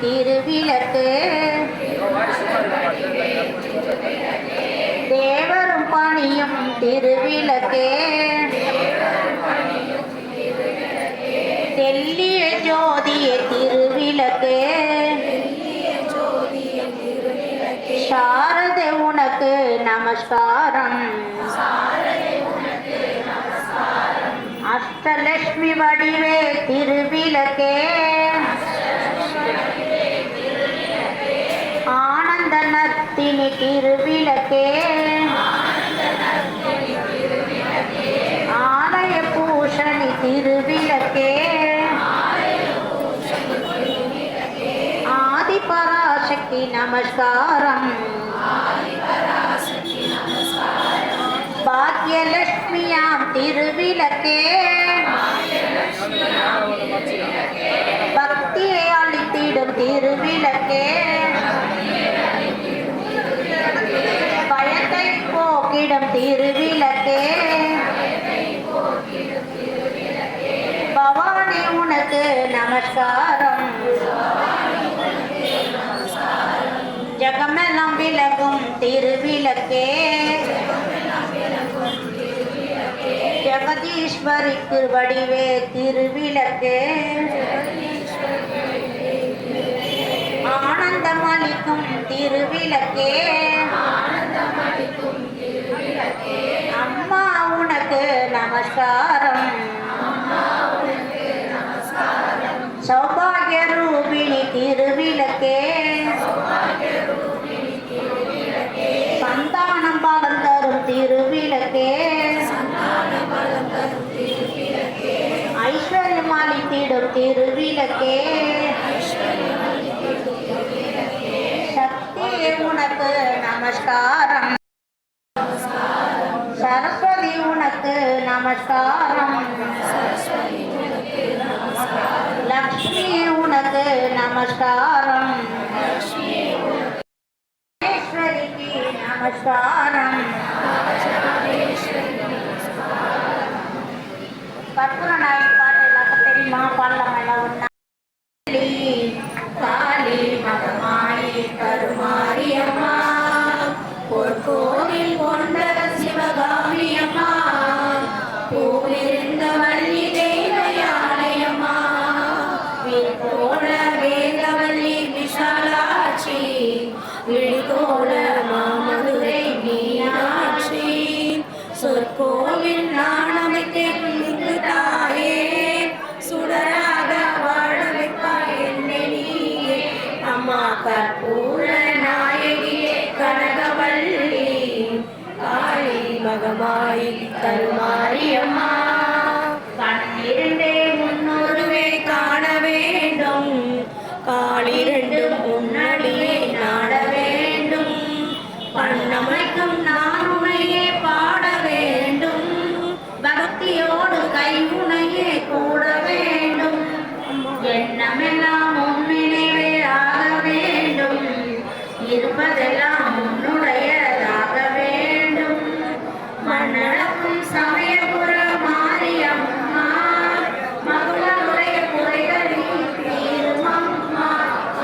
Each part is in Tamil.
திருவிளக்கு தேவரும் பணியும் திருவிளக்கே தெல்லிய ஜோதிய திருவிளக்கு சாரதை உனக்கு நமஸ்காரம் அஷ்டலட்சுமி வடிவே திருவிளக்கே ஆனந்த நர்த்தினி திருவிளக்கே ஆலய பூஷணி திருவிளக்கே ஆதிபராசக்தி நமஸ்காரம் பாக்யலட்சுமியாம் திருவிளக்கே பக்தியை அளித்திடும் திருவிளக்கே பயத்தை போக்கிடும் திருவிளக்கே பவானி உனக்கு நமஸ்காரம் ஜகமெல்லாம் விலகும் திருவிளக்கே ஜெகதீஸ்வரிக்கு வடிவே திருவிளக்கே ஆனந்தம் அளிக்கும் திருவிளக்கே அம்மா உனக்கு நமஸ்காரம் சௌபாகிய ரூபிணி திருவிளக்கே சந்தானம் பலம் தரும் திருவிளக்கே ஐஸ்வர்யம் அளித்திடும் திருவிளக்கே சக்தியே உனக்கு நமஸ்காரம் சரஸ்வதி உனக்கு நமஸ்காரம் லக்ஷ்மி உனக்கு நமஸ்காரம் ஈஸ்வரிக்கு நமஸ்காரம் கற்பூர நாய் பாட்டு எல்லாருக்கும் தெரியுமா? பாடலாம் எல்லாம் ஒண்ணா. காளி மகமாயி கருமாரியம்மா ஒரு கோவில் கொண்ட சிவகாமி அம்மா பூவிருந்த வள்ளி தேவயாலயம்மா விழிகோள வேதவல்லி விஷாலாட்சி விழிகோள மாமதுரை மீனாட்சி சொற்கோவில் நான் அமைத்தேன் தாயே சுடராக வாழ வைப்பாய் என்னை நீயே அம்மா கற்பூர நாயகியே கனகவல்லி காளி மகமாயி கருமாரியம்மா கண்ணிரண்டே முன்னொருவே காண வேண்டும் காலிரண்டும் முன்னடியே நாட வேண்டும் பண்ணமைக்கும் நான் உனையே பாட வேண்டும் பக்தியோடு கை உனையே கூட வேண்டும் எண்ணமெல்லாம் உன்னினைவே ஆக வேண்டும் இருப்பதெல்லாம் உன்னுடையதாக வேண்டும் மண்ணளக்கும் சமயபுர மாரியம்மா மகளுடைய குறைகளில் தீருமம்மா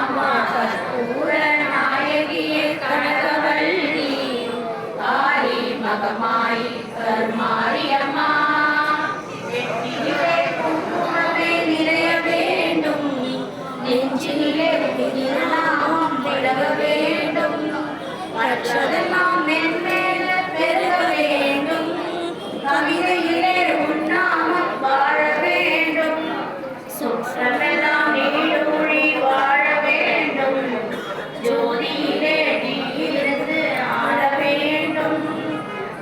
அம்மா கற்பூர நாயகியே கனகவல்லி காளி மகமாயி கருமாரியம்மா நிறைய வேண்டும் நெஞ்சிலே திருநாமம் விலக வேண்டும் மற்றதெல்லாம் மென்மேல பெருக வேண்டும் கவிதையிலே உன்னாமம் வாழ வேண்டும் சுற்றமெல்லாம் நீடூழி வாழ வேண்டும் ஜோதியிலே நீ இருந்து ஆட வேண்டும்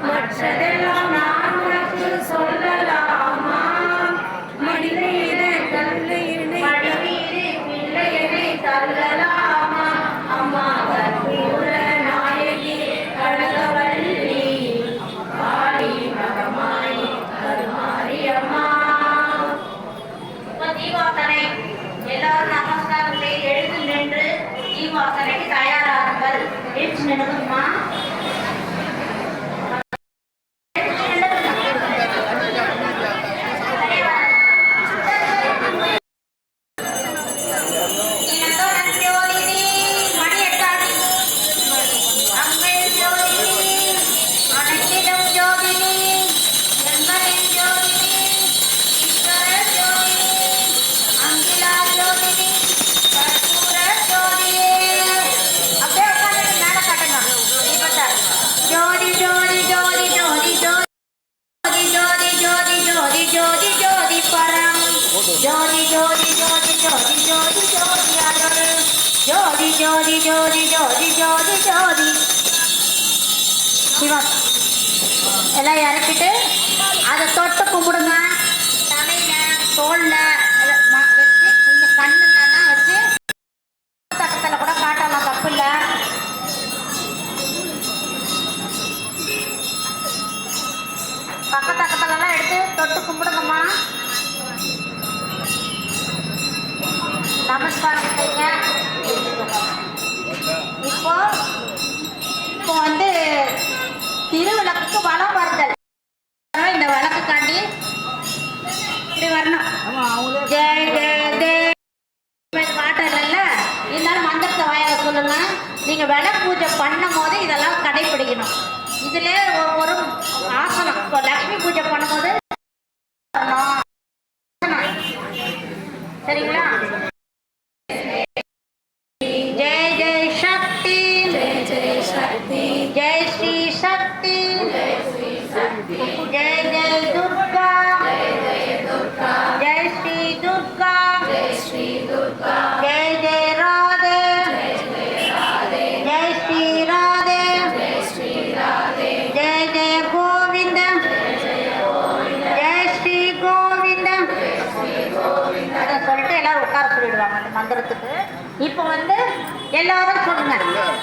மற்றதெல்லாம் நான் உனக்கு சொல்லலாமா மடிநீரே பிள்ளையனை தள்ளலாமா அம்மா கற்பூர நாயகி கனகவல்லி காளி மகமாயி கருமாரியம்மா. தீபார்த்தனை எல்லாரும் நமஸ்காரம் செய்து எழுந்து நின்று தீபார்த்தனைக்கு தயாராகுங்கள். எழுந்து நின்றுமா ஜோதி ஜோதி அருள் ஜோதி ஜோதி ஜோதி ஜோதி ஜோதி ஜோதி சிவம் எல்லாம் இறக்கிட்டு அதை தொட்டு கும்பிடுங்க. தலையில தோல்ல வச்சு நீங்க கண்ணுலாம் வச்சு தட்டத்தில் கூட காட்டலாம், தப்பு இல்லை. பக்கத்தக்கத்துலலாம் எடுத்து தொட்டு கும்பிடுங்கம்மா. நமஸ்காரம் செய்யுங்க. இப்போ இப்போ வந்து திருவிளக்குக்கு வளம் வருதல். இந்த விளக்குக்காண்டி இப்படி வரணும். ஜெய் ஜெய் ஜெய் காட்டம் இல்லைல்ல, இருந்தாலும் மந்திரத்தை வாயில சொல்லுங்க. நீங்க விளக்கு பூஜை பண்ணும் போது இதெல்லாம் கடைபிடிக்கணும். இதுல ஒரு ஆசனம், இப்போ லக்ஷ்மி பூஜை பண்ணும்போது சரிங்களா? ஜெய் ஜெய் சக்தி, ஜெய் ஸ்ரீ சக்தி, ஜெய் ஜெய் துர்கா, ஜெய் ஸ்ரீ துர்கா, ஜெய் ஜெய் ராதே, ஜெய் ஸ்ரீ ராதே, ஜெய் ஜெய கோவிந்த, ஜெய் ஸ்ரீ கோவிந்த. அதை சொல்லிட்டு எல்லாரும் உட்கார சொல்லிடுவாங்க அந்த மந்திரத்துக்கு. இப்போ வந்து எல்லாரும் சொல்லுங்க.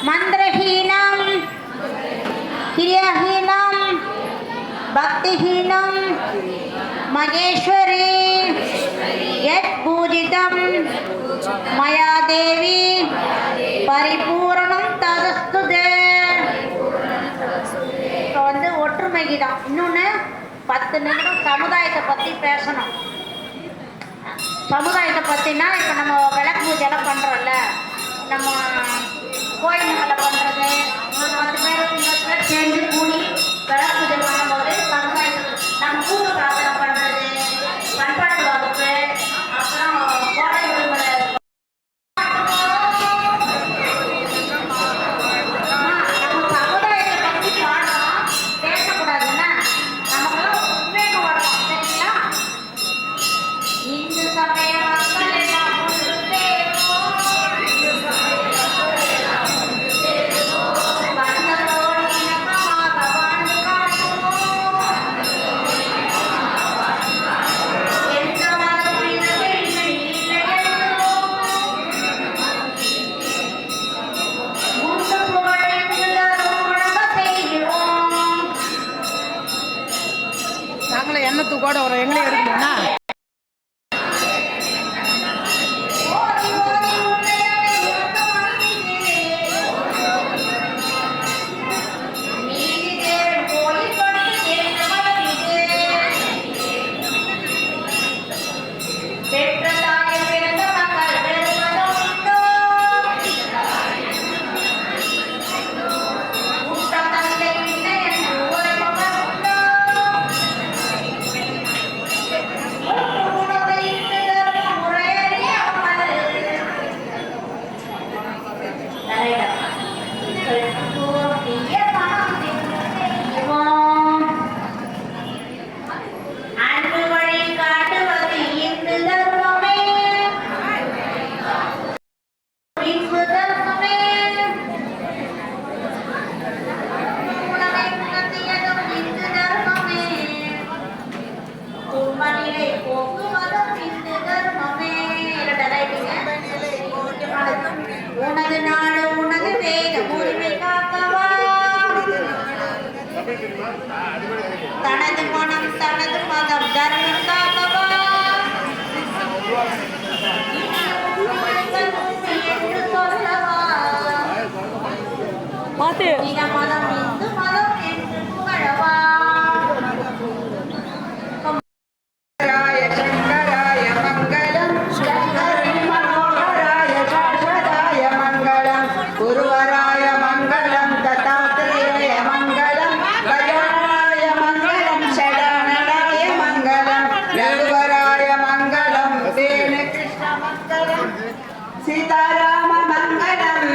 மந்திரஹீனம் கிரியாஹீனம் பக்திஹீனம் மகேஸ்வரி யத் பூஜிதம் மயா தேவி பரிபூரணம் ததஸ்துதே. இப்போ வந்து ஒற்றுமைக்கு தான். இன்னொன்று 10 நிமிடம் சமுதாயத்தை பற்றி பேசணும். சமுதாயத்தை பற்றினா இப்போ நம்ம விளக்கு பூஜைலாம் பண்ணுறோம்ல, நம்ம கோயில்களில் பண்ணுறது, 10 பேர் 20 பேர் சேர்ந்து கூடி விளக்கு பூஜை பண்ணும்போது சமுதாயத்துக்கு நம்ம கூட்டு பிரார்த்தனை பண்ணுறது, பண்பாட்டு வகுப்பு, அப்புறம் கோடை விடுமுறை. நம்ம சமுதாயத்தை பற்றி பாடுறோம், பேசக்கூடாதுன்னா நமக்கெல்லாம் உண்மையாக வரும். சரிங்களா? இந்து சமய மக்கள் எல்லாம் ஒன்று சேருவோம், வந்ததோடு இணக்கமாக வாழ்ந்து காட்டுவோம். எந்த மதத்தின பெண்மை இல்லை என்றும் உண்டு புகழை உள்ளரும் முழங்க செய்கிறோம். நாங்களே எண்ணத்துக்கூட ஒரு எங்களே எடுக்கணும்னா ஓடி ஓடி உன்னையாய் உனக்கு மகிழ்ச்சியே. நீதி தேவன் கோயில் கொண்டு சேர்ந்த மகிழ்ச்சியே. பெற்ற தாயை பிறந்த மக்கள் பெறுவதும் உண்டோ? உற்ற தந்தை இல்லை என்று உரைப்பவர் உண்டோ? உணவை இட்டு தரும் முறையறியாமல் தூக்கிய பணம் செய்வோம். அன்பு வழி காட்டுவது இந்து தர்மமே, இந்து தர்மமே. உணவை உணர்த்தியதும் இந்து தர்மமே, துன்பநிலை போக்குவதும் இந்து தர்மமே. உனது நாடு உனது வேதம் உரிமை காக்கவா, தனது மனம் தனது மதம் தர்மம் காக்கவா. என்று சொல்லவா, இன மதம் இந்து மதம் என்று புகழவா. ராய சங்கராய மங்களம் சங்கரி மனோகராய சாஸ்வதாய மங்களம் குருவராய மங்களம் தத்தாத்ரேய மங்களம் கஜானாய மங்களம் சடானடாய மங்களம் ரகுவராய மங்களம் வேணு கிருஷ்ண மங்களம் சீதாராம மங்களம்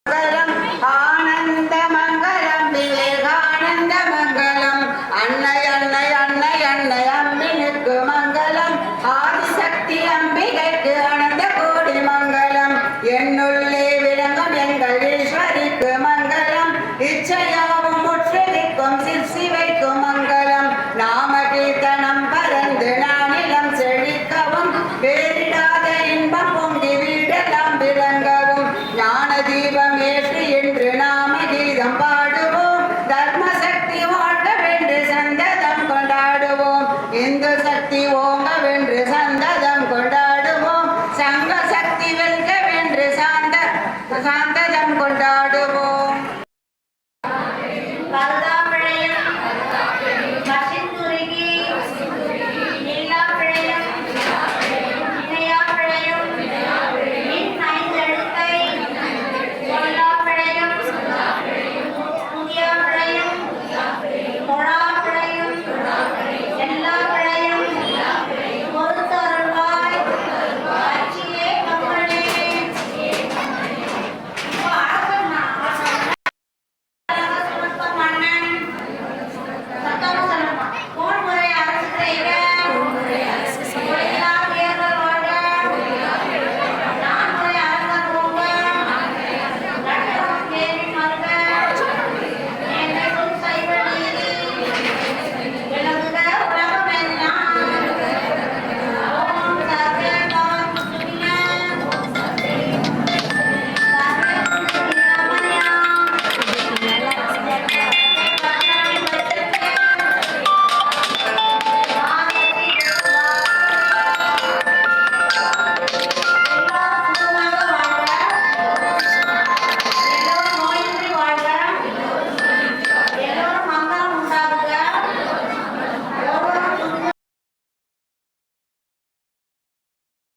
மங்களம் ஆனந்த மங்களம் விவேகானந்த மங்களம் அன்னை அன்னை அன்னை அன்னை அம்மினுக்கு மங்களம் ஆதிசக்தி அம்பிகை சாந்தரம் கொண்டாடுவோம்